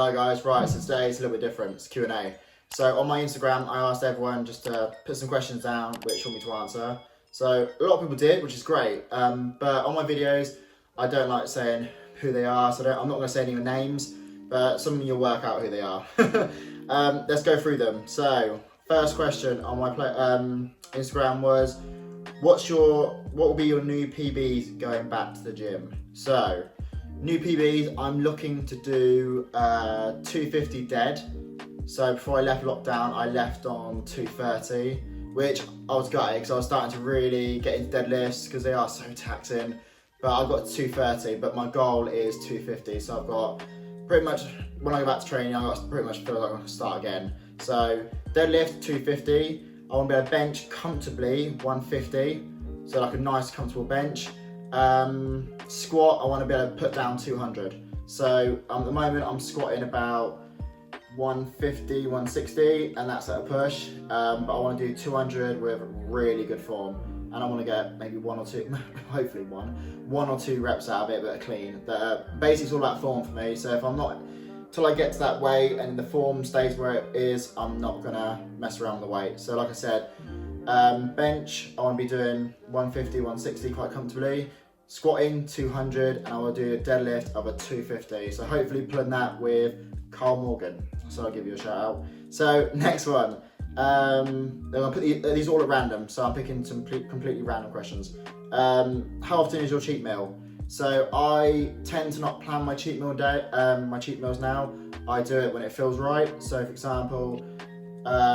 Hi guys, right, so today it's a little bit different, it's Q&A. So on my Instagram, I asked everyone just to put some questions down which want me to answer. So a lot of people did, which is great, but on my videos, I don't like saying who they are, so I'm not going to say any names, but some of you will work out who they are. Let's go through them. So, first question on my Instagram was, what will be your new PBs going back to the gym? So, new PBs, I'm looking to do 250 dead. So before I left lockdown, I left on 230, which I was gutted because I was starting to really get into deadlifts because they are so taxing. But I got to 230, but my goal is 250. So I've got pretty much, when I go back to training, I got pretty much feel like I'm going to start again. So deadlift 250, I want to be able to bench comfortably 150, so like a nice comfortable bench. Squat, I want to be able to put down 200. So at the moment I'm squatting about 150, 160, and that's at a push. But I want to do 200 with really good form, and I want to get maybe one or two, hopefully one or two reps out of it that are clean. Basically it's all about form for me. So if I'm not, till I get to that weight and the form stays where it is, I'm not gonna mess around with the weight. So like I said, bench, I want to be doing 150, 160 quite comfortably. Squatting 200, and I will do a deadlift of a 250. So hopefully pulling that with Carl Morgan. So I'll give you a shout out. So next one, I'm gonna put these all at random. So I'm picking some completely random questions. How often is your cheat meal? So I tend to not plan my cheat meal day, my cheat meals now. I do it when it feels right. So for example, I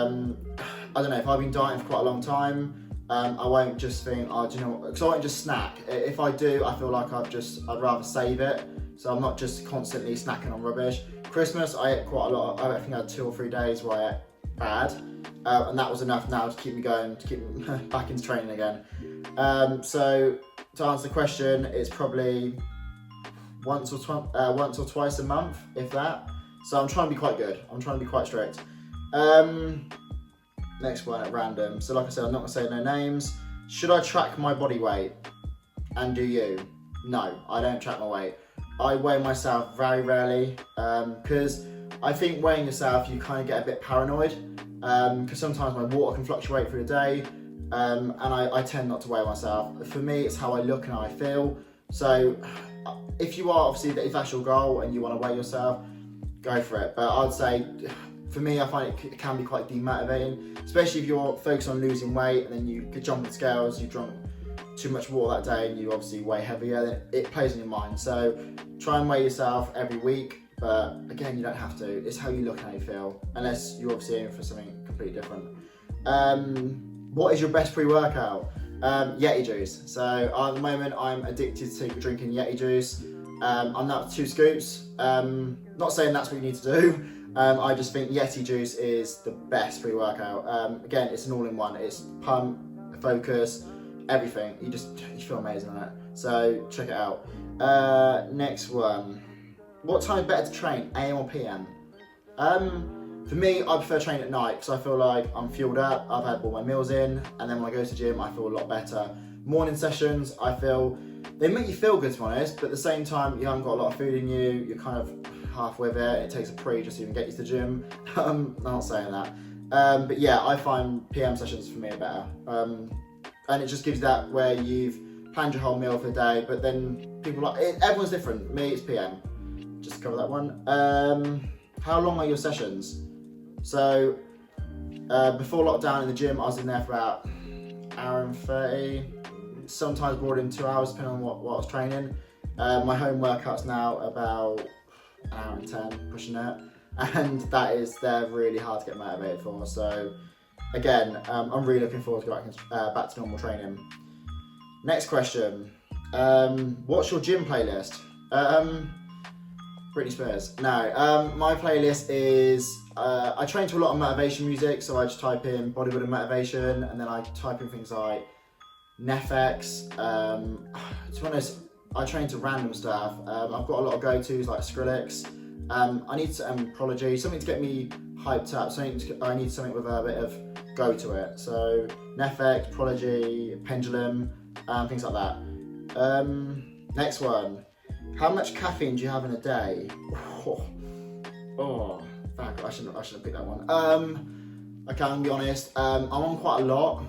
don't know, if I've been dieting for quite a long time, I won't just think, oh, do you know what, because I won't just snack. If I do, I feel like I'd rather save it. So I'm not just constantly snacking on rubbish. Christmas, I ate quite a lot. I think I had 2 or 3 days where I ate bad. And that was enough now to keep me going, to keep me back into training again. So to answer the question, it's probably once or twice a month, if that. So I'm trying to be quite good. I'm trying to be quite strict. Next one at random. So like I said, I'm not gonna say no names. Should I track my body weight? And do you? No, I don't track my weight. I weigh myself very rarely, because I think weighing yourself, you kind of get a bit paranoid, because sometimes my water can fluctuate through the day, and I tend not to weigh myself. For me, it's how I look and how I feel. So if you are, obviously, if that's your goal and you want to weigh yourself, go for it. But I'd say, for me, I find it can be quite demotivating, especially if you're focused on losing weight and then you could jump on scales, you've drunk too much water that day and you obviously weigh heavier, then it plays on your mind. So try and weigh yourself every week, but again, you don't have to. It's how you look and how you feel, unless you're obviously aiming for something completely different. What is your best pre-workout? Yeti juice. So at the moment, I'm addicted to drinking Yeti juice. I'm now up to 2 scoops. Not saying that's what you need to do. I just think Yeti juice is the best pre-workout. Again, it's an all-in-one. It's pump, focus, everything. You feel amazing on it. So check it out. Next one. What time is better to train, AM or PM? For me, I prefer training at night because I feel like I'm fueled up. I've had all my meals in, and then when I go to the gym, I feel a lot better. Morning sessions, I feel they make you feel good, to be honest, but at the same time, you haven't got a lot of food in you. You're kind of half with it. It takes a pre just to even get you to the gym. I'm not saying that. But yeah, I find PM sessions for me are better. And it just gives that where you've planned your whole meal for the day, but then people like, everyone's different. Me, it's PM. Just to cover that one. How long are your sessions? So, before lockdown in the gym, I was in there for about an hour and 30. Sometimes brought in 2 hours, depending on what I was training. My home workout's now about an hour and 10, pushing it, and they're really hard to get motivated for. So again, I'm really looking forward to going back to normal training. Next question, what's your gym playlist? Britney Spears. No, my playlist is, I train to a lot of motivation music, so I just type in bodybuilding motivation, and then I type in things like Netflix. To be honest, I train to random stuff. I've got a lot of go-tos like Skrillex. I need Prodigy, something to get me hyped up. I need something with a bit of go to it. So Netflix, Prodigy, Pendulum, things like that. Next one. How much caffeine do you have in a day? Oh, fuck, I shouldn't have picked that one. I can be honest. I'm on quite a lot,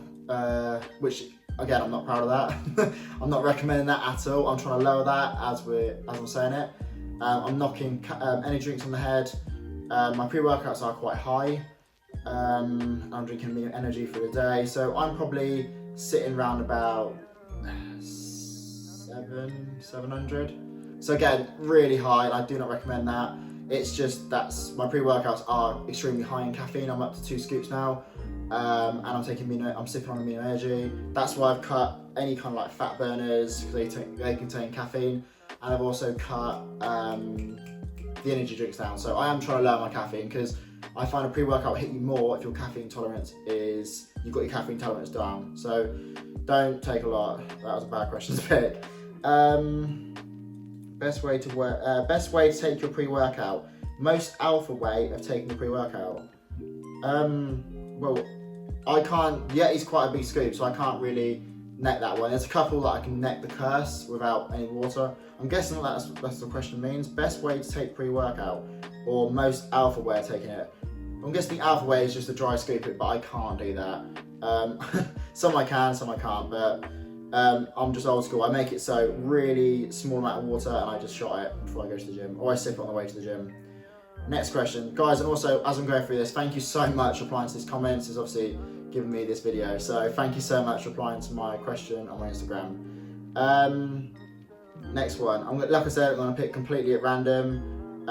which again I'm not proud of that. I'm not recommending that at all. I'm trying to lower that as I'm saying it. I'm knocking energy drinks on the head. My pre-workouts are quite high. I'm drinking energy for the day, so I'm probably sitting around about 700. So again, really high, and I do not recommend that. It's just my pre-workouts are extremely high in caffeine. I'm up to 2 scoops now, and I'm sipping on amino energy. That's why I've cut any kind of like fat burners because they contain caffeine, and I've also cut the energy drinks down. So I am trying to lower my caffeine because I find a pre-workout will hit you more if your caffeine tolerance you've got your caffeine tolerance down. So don't take a lot. That was a bad question to pick. Best way to take your pre-workout. Most alpha way of taking the pre-workout. Well, I can't. Yeti's quite a big scoop, so I can't really neck that one. There's a couple that I can neck the curse without any water. I'm guessing that's what the question means. Best way to take pre-workout, or most alpha way of taking it. I'm guessing the alpha way is just to dry scoop it, but I can't do that. Some I can, some I can't, but I'm just old school. I make it so really small amount of water and I just shot it before I go to the gym, or I sip it on the way to the gym. Next question, guys, and also as I'm going through this, thank you so much for replying to these comments. It's obviously given me this video, so thank you so much for replying to my question on my Instagram. Next one, like I said, I'm going to pick completely at random.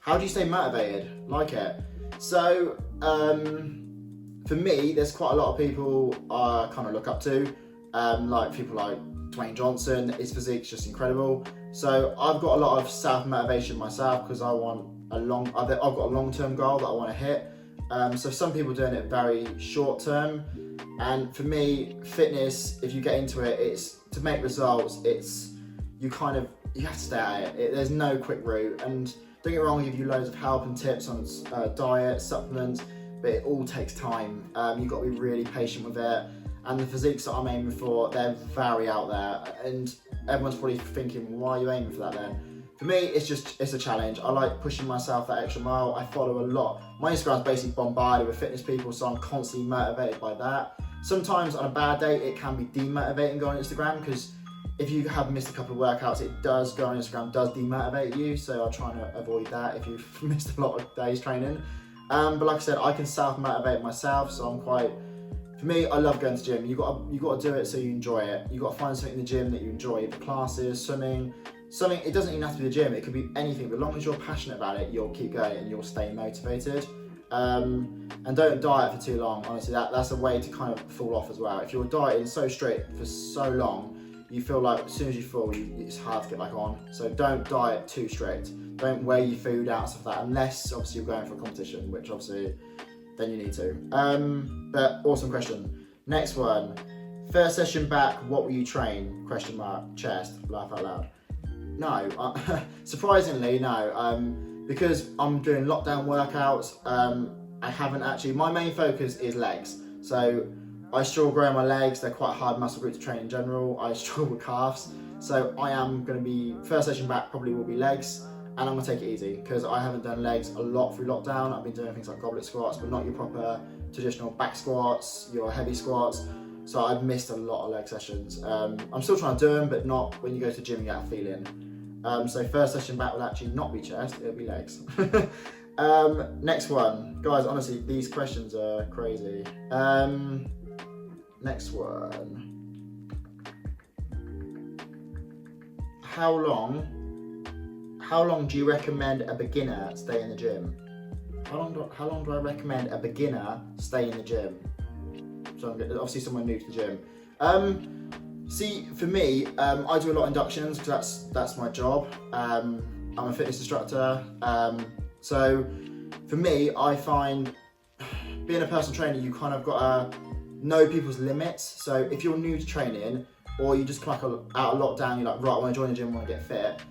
How do you stay motivated? Like it. So for me, there's quite a lot of people I kind of look up to, like people like Dwayne Johnson. His physique's just incredible. So I've got a lot of self-motivation myself because I've got a long-term goal that I want to hit. So some people are doing it very short-term, and for me, fitness, if you get into it, it's to make results. You have to stay at it. There's no quick route, and don't get me wrong, I'll give you loads of help and tips on diet, supplements, but it all takes time. You've got to be really patient with it. And the physiques that I'm aiming for, they're very out there. And everyone's probably thinking, why are you aiming for that then? For me, it's a challenge. I like pushing myself that extra mile. I follow a lot. My Instagram is basically bombarded with fitness people, so I'm constantly motivated by that. Sometimes on a bad day, it can be demotivating going on Instagram, because if you have missed a couple of workouts, it does go on Instagram, does demotivate you. So I'm trying to avoid that if you've missed a lot of days training. But like I said, I can self-motivate myself, so for me, I love going to the gym. You got to do it so you enjoy it. You got to find something in the gym that you enjoy. The classes, swimming, something. It doesn't even have to be the gym. It could be anything. But as long as you're passionate about it, you'll keep going and you'll stay motivated. And don't diet for too long. Honestly, that's a way to kind of fall off as well. If you're dieting so strict for so long, you feel like as soon as you fall, it's hard to get back on. So don't diet too strict. Don't weigh your food out and stuff like that, unless obviously you're going for a competition, which obviously then you need to. But awesome question. Next one. First session back, what will you train? ? Chest, laugh out loud. No, surprisingly no. Because I'm doing lockdown workouts, I haven't actually, my main focus is legs. So I struggle growing my legs, they're quite a hard muscle group to train in general. I struggle with calves. So I am going to be, first session back probably will be legs, and I'm going to take it easy because I haven't done legs a lot through lockdown. I've been doing things like goblet squats, but not your proper traditional back squats, your heavy squats. So I've missed a lot of leg sessions. I'm still trying to do them, but not when you go to the gym and get a feeling. So first session back will actually not be chest, it'll be legs. Next one. Guys, honestly, these questions are crazy. Next one. How long do you recommend a beginner stay in the gym? How long do I recommend a beginner stay in the gym? So I'm obviously someone new to the gym. See, for me, I do a lot of inductions because that's my job. I'm a fitness instructor. So for me, I find being a personal trainer, you kind of got to know people's limits. So if you're new to training, or you just come out of lockdown, you're like, right, I want to join the gym, I want to get fit.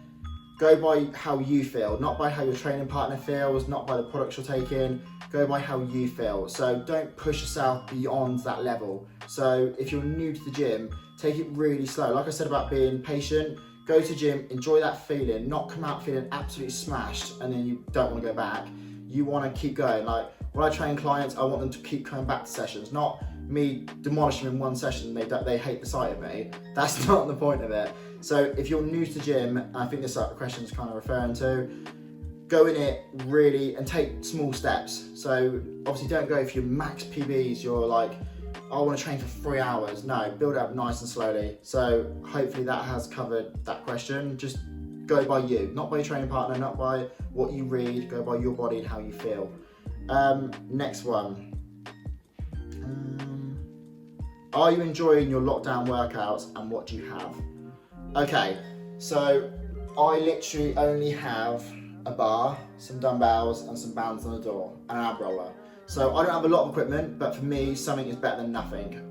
Go by how you feel, not by how your training partner feels, not by the products you're taking. Go by how you feel. So don't push yourself beyond that level. So if you're new to the gym, take it really slow. Like I said about being patient, go to gym, enjoy that feeling, not come out feeling absolutely smashed and then you don't want to go back. You want to keep going. Like when I train clients, I want them to keep coming back to sessions, not me demolishing them in one session and they hate the sight of me. That's not the point of it. So if you're new to the gym, and I think this is what the question is kind of referring to, go in it really and take small steps. So obviously don't go for your max PBs, you're like, I want to train for 3 hours. No, build up nice and slowly. So hopefully that has covered that question. Just go by you, not by your training partner, not by what you read, go by your body and how you feel. Next one. Are you enjoying your lockdown workouts and what do you have? Okay, so I literally only have a bar, some dumbbells and some bands on the door and an ab roller. So I don't have a lot of equipment, but for me, something is better than nothing.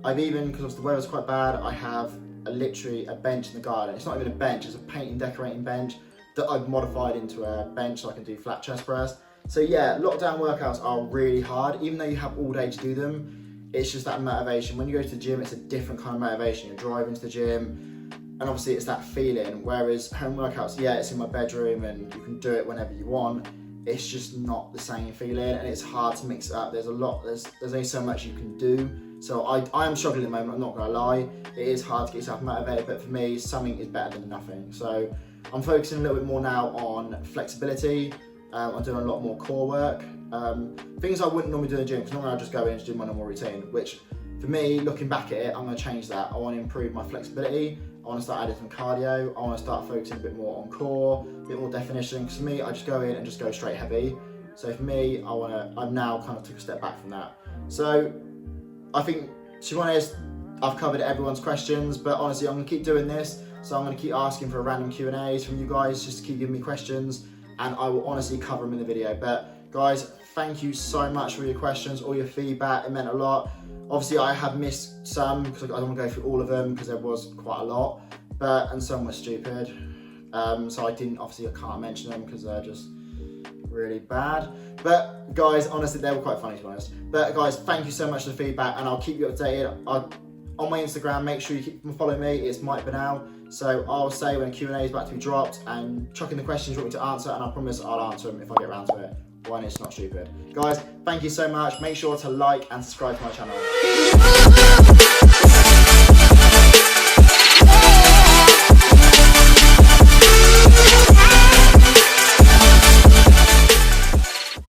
I've even, because the weather's quite bad, I have literally a bench in the garden. It's not even a bench, it's a painting decorating bench that I've modified into a bench so I can do flat chest press. So yeah, lockdown workouts are really hard, even though you have all day to do them. It's just that motivation. When you go to the gym, it's a different kind of motivation. You're driving to the gym, and obviously it's that feeling. Whereas home workouts, yeah, it's in my bedroom and you can do it whenever you want. It's just not the same feeling, and it's hard to mix it up. There's only so much you can do. So I am struggling at the moment, I'm not gonna lie. It is hard to get yourself motivated, but for me, something is better than nothing. So I'm focusing a little bit more now on flexibility. I'm doing a lot more core work. Things I wouldn't normally do in the gym, because normally I just go in and do my normal routine, which for me, looking back at it, I'm gonna change that. I wanna improve my flexibility. I wanna start adding some cardio. I wanna start focusing a bit more on core, a bit more definition. Because for me, I just go in and just go straight heavy. So for me, I've now kind of took a step back from that. So I think, to be honest, I've covered everyone's questions, but honestly, I'm gonna keep doing this. So I'm gonna keep asking for random Q&As from you guys, just to keep giving me questions, and I will honestly cover them in the video. But guys, thank you so much for your questions, all your feedback, it meant a lot. Obviously I have missed some, because I don't want to go through all of them, because there was quite a lot, and some were stupid. So I can't mention them because they're just really bad. But guys, honestly, they were quite funny to be honest. But guys, thank you so much for the feedback, and I'll keep you updated. On my Instagram, make sure you keep following me, it's Mike Burnell. So I'll say when a Q&A is about to be dropped, and chuck in the questions you want me to answer, and I promise I'll answer them if I get around to it, when it's not stupid. Guys, thank you so much. Make sure to like and subscribe to my channel.